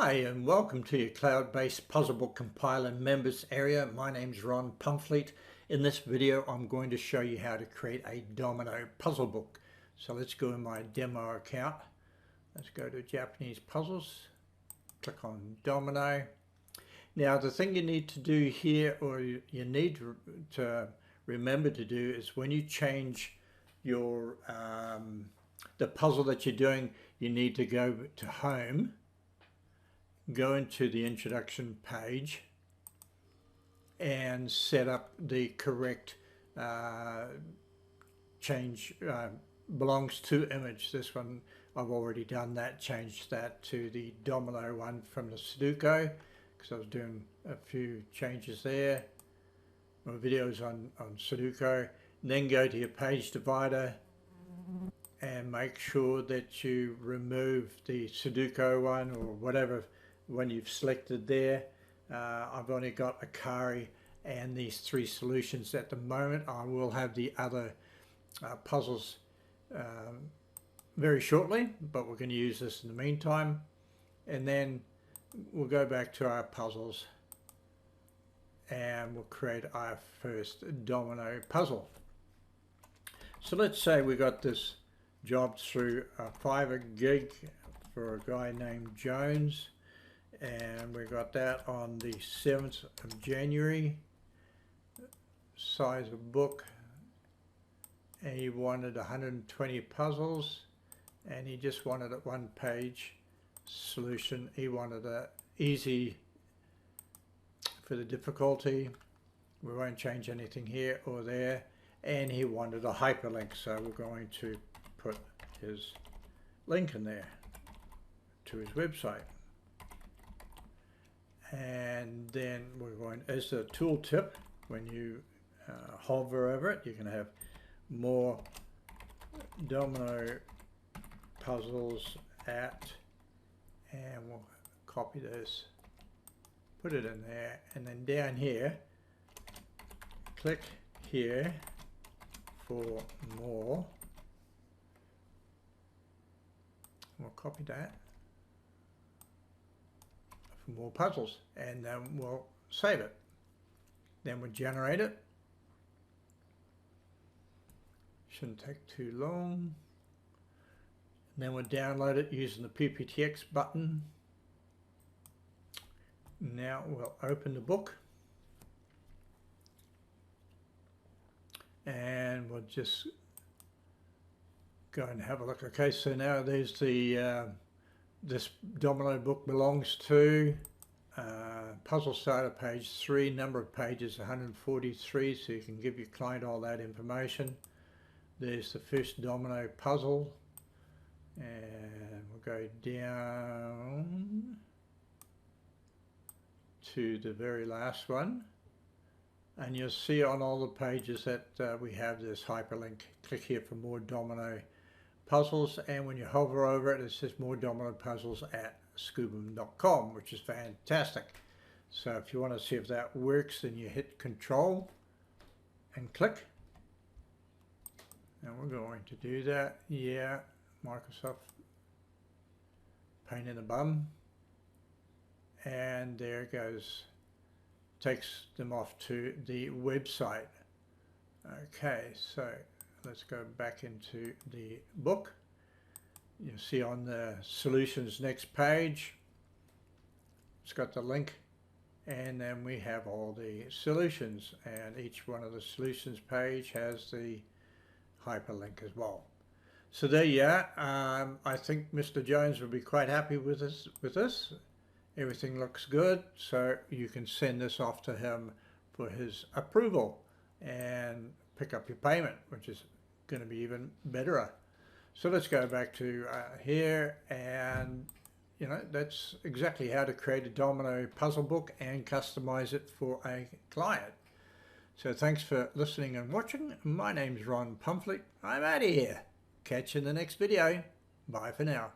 Hi and welcome to your cloud-based puzzle book compiler members area. My name's Ron Pumfleet. In this video I'm going to show you how to create a Domino puzzle book. So let's go in my demo account. Let's go to Japanese puzzles. Click on Domino. Now the thing you need to do here, or you need to remember to do, is when you change your the puzzle that you're doing, you need to go to Home, go into the introduction page and set up the correct change belongs to image. This one I've already done that, changed that to the Domino one from the Sudoku because I was doing a few changes there, or videos on Sudoku. And then go to your page divider and make sure that you remove the Sudoku one or whatever one you've selected there. I've only got Akari and these three solutions at the moment. I will have the other puzzles very shortly, but we're going to use this in the meantime. And then we'll go back to our puzzles and we'll create our first Domino puzzle. So let's say we got this job through a Fiverr gig for a guy named Jones, and we got that on the 7th of January. Size of book, and he wanted 120 puzzles, and he just wanted a one-page solution. He wanted a easy for the difficulty. We won't change anything here or there, and he wanted a hyperlink, so we're going to put his link in there to his website. And then we're going, as a tool tip, when you hover over it, you can have more Domino puzzles at, and we'll copy this, put it in there, and then down here, click here for more. We'll copy that for more puzzles, and then we'll save it. Then we'll generate it. Shouldn't take too long. And then we'll download it using the PPTX button. Now we'll open the book and we'll just go and have a look. Okay, so now there's the this Domino book belongs to puzzle starter page 3, number of pages 143, so you can give your client all that information. There's the first Domino puzzle, and we'll go down to the very last one, and you'll see on all the pages that we have this hyperlink. Click here for more Domino puzzles, and when you hover over it, it says more Domino puzzles at scubum.com, which is fantastic. So if you want to see if that works, then you hit Control and click, and we're going to do that. Yeah, Microsoft pain in the bum, and there it goes, takes them off to the website. Okay, so let's go back into the book. You'll see on the solutions next page, it's got the link, and then we have all the solutions, and each one of the solutions page has the hyperlink as well. So there you are. I think Mr. Jones will be quite happy with this. Everything looks good, so you can send this off to him for his approval and pick up your payment, which is going to be even better. So let's go back to here, and you know, that's exactly how to create a Domino puzzle book and customize it for a client. So thanks for listening and watching. My name's Ron Pumfleet. I'm out of here. Catch you in the next video. Bye for now.